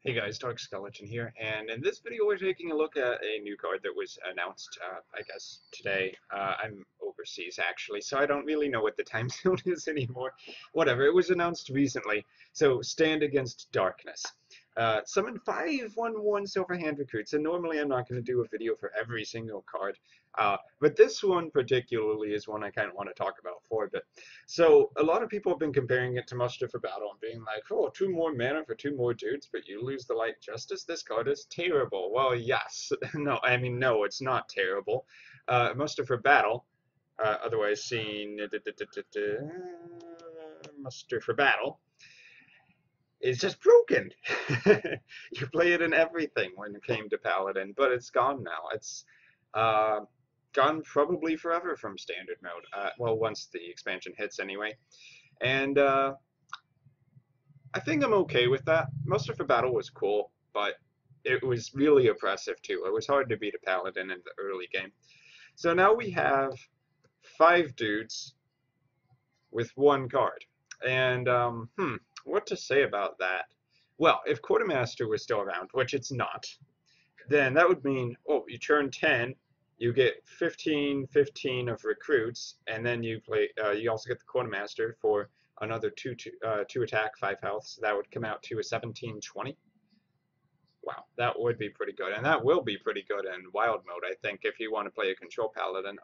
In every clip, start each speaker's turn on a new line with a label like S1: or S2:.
S1: Hey guys, Dark Skeleton here, and in this video we're taking a look at a new card that was announced, I guess, today. I'm overseas actually, so I don't really know what the time zone is anymore. Whatever, it was announced recently. So, Stand Against Darkness. Summon 5/1/1 Silver Hand Recruits, and normally I'm not going to do a video for every single card, but this one particularly is one I kind of want to talk about for a bit. So a lot of people have been comparing it to Muster for Battle and being like, oh, 2 more mana for 2 more dudes, but you lose the Light Justice. This card is terrible. Well, yes. No, I mean, no, it's not terrible. Muster for Battle, otherwise seen Muster for Battle, is just broken. You play it in everything when it came to Paladin, but it's gone now. It's uh, gone probably forever from standard mode. Well, once the expansion hits anyway. And I think I'm okay with that. Muster for Battle was cool, but it was really oppressive too. It was hard to beat a Paladin in the early game. So now we have 5 dudes with 1 card. And, what to say about that? Well, if Quartermaster was still around, which it's not, then that would mean, oh, you turn 10, you get 15/15 of recruits, and then you play. You also get the Quartermaster for another two attack, 5 health. So that would come out to a 17/20. Wow, that would be pretty good, and that will be pretty good in wild mode, I think, if you want to play a control paladin.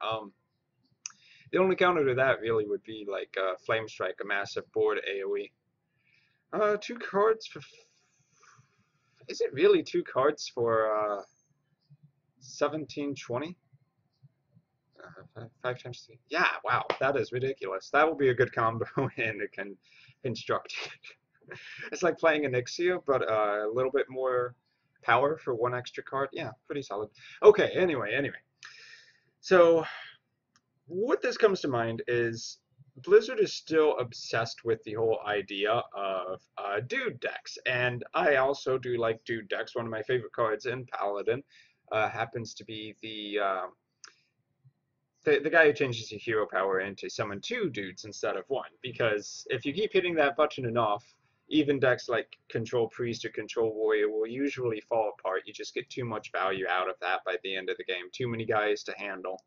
S1: The only counter to that really would be like Flame Strike, a massive board AOE. 2 cards for. Is it really 2 cards for 17/20? 5 times 3. Yeah, wow, that is ridiculous. That will be a good combo in a construct. It's like playing Onyxia, but a little bit more power for 1 extra card. Yeah, pretty solid. Okay, anyway. So, what this comes to mind is Blizzard is still obsessed with the whole idea of dude decks, and I also do like dude decks. One of my favorite cards in Paladin happens to be the guy who changes your hero power into summon 2 dudes instead of 1. Because if you keep hitting that button enough, even decks like Control Priest or Control Warrior will usually fall apart. You just get too much value out of that by the end of the game. Too many guys to handle.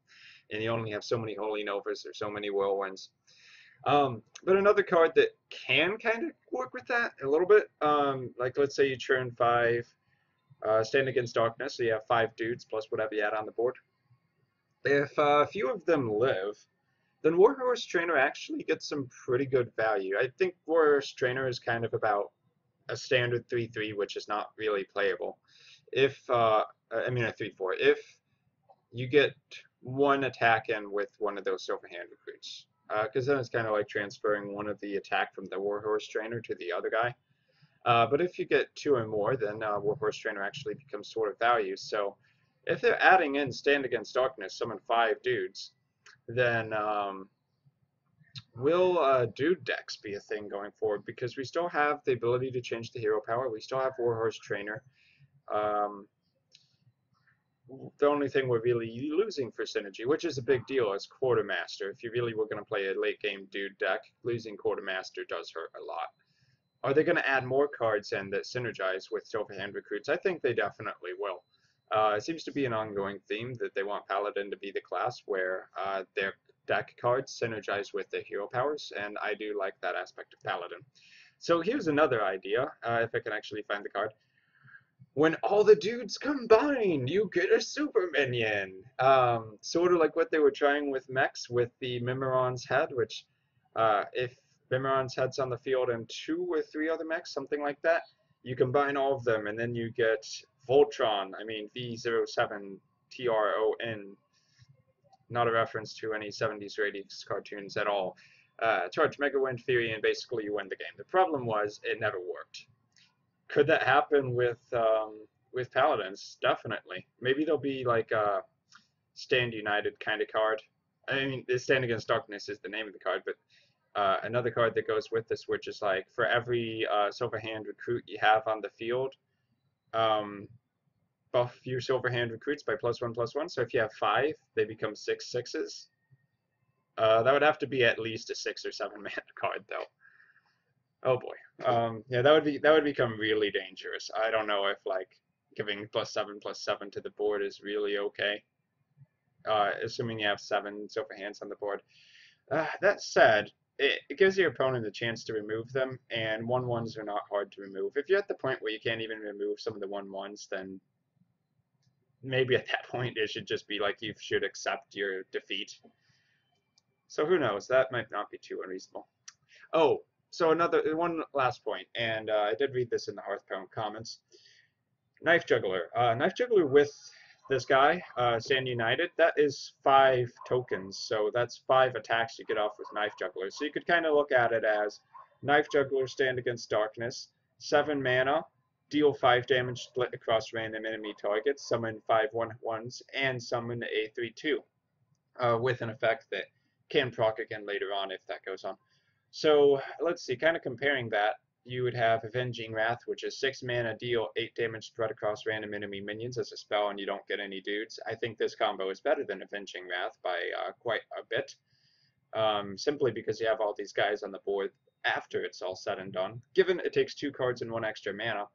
S1: And you only have so many Holy Novas or so many Whirlwinds. But another card that can kind of work with that a little bit, like let's say you turn 5, Stand Against Darkness, so you have 5 dudes plus whatever you add on the board. If a few of them live, then Warhorse Trainer actually gets some pretty good value. I think Warhorse Trainer is kind of about a standard 3/3, which is not really playable. If I mean a 3/4. If you get 1 attack in with one of those Silver Hand recruits, because then it's kind of like transferring one of the attack from the Warhorse Trainer to the other guy. But if you get 2 or more, then Warhorse Trainer actually becomes sort of value. So if they're adding in Stand Against Darkness, summon 5 dudes, then will dude decks be a thing going forward? Because we still have the ability to change the hero power. We still have Warhorse Trainer. Um, the only thing we're really losing for synergy, which is a big deal, is Quartermaster. If you really were going to play a late game dude deck, losing Quartermaster does hurt a lot. Are they going to add more cards in that synergize with Silver Hand recruits? I think they definitely will. It seems to be an ongoing theme that they want Paladin to be the class where their deck cards synergize with the hero powers, and I do like that aspect of Paladin. So here's another idea, if I can actually find the card. When all the dudes combine, you get a super minion. Sort of like what they were trying with mechs with the Mimiron's head, which if Mimiron's head's on the field and 2 or 3 other mechs, something like that, you combine all of them and then you get Voltron, I mean V07TRON, not a reference to any 70s or 80s cartoons at all. Charge Mega Wind Fury and basically you win the game. The problem was it never worked. Could that happen with Paladins? Definitely. Maybe there'll be like a Stand United kind of card. I mean, Stand Against Darkness is the name of the card, but another card that goes with this, which is like for every Silver Hand recruit you have on the field, buff your Silver Hand recruits by +1/+1. So if you have 5, they become 6/6s. That would have to be at least a 6 or 7 mana card, though. Oh boy. Yeah, that would become really dangerous. I don't know if like giving +7/+7 to the board is really okay. Assuming you have 7 silver hands on the board. That said, it gives your opponent a chance to remove them, and 1/1s are not hard to remove. If you're at the point where you can't even remove some of the 1/1s, then maybe at that point it should just be like you should accept your defeat. So who knows? That might not be too unreasonable. Oh, so another one last point, and I did read this in the Hearthstone comments. Knife Juggler. Knife Juggler with this guy, Sand United, that is 5 tokens. So that's 5 attacks you get off with Knife Juggler. So you could kind of look at it as Knife Juggler, stand against darkness, 7 mana, deal 5 damage split across random enemy targets, summon 5 1/1s, and summon a 3/2 with an effect that can proc again later on if that goes on. So let's see, kind of comparing that, you would have Avenging Wrath, which is 6 mana, deal 8 damage spread across random enemy minions as a spell, and you don't get any dudes. I think this combo is better than Avenging Wrath by quite a bit, simply because you have all these guys on the board after it's all said and done. Given it takes 2 cards and 1 extra mana,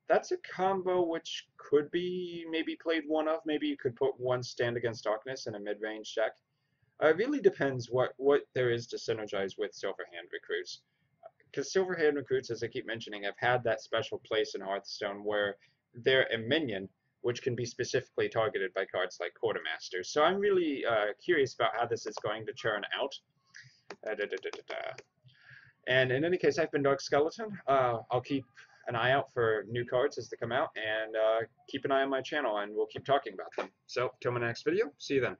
S1: that's a combo which could be maybe played one of. Maybe you could put 1 Stand Against Darkness in a mid-range deck. It really depends what there is to synergize with Silverhand Recruits. Because Silverhand Recruits, as I keep mentioning, have had that special place in Hearthstone where they're a minion, which can be specifically targeted by cards like Quartermaster. So I'm really curious about how this is going to churn out. And in any case, I've been Dark Skeleton. I'll keep an eye out for new cards as they come out, and keep an eye on my channel, and we'll keep talking about them. So, till my next video, see you then.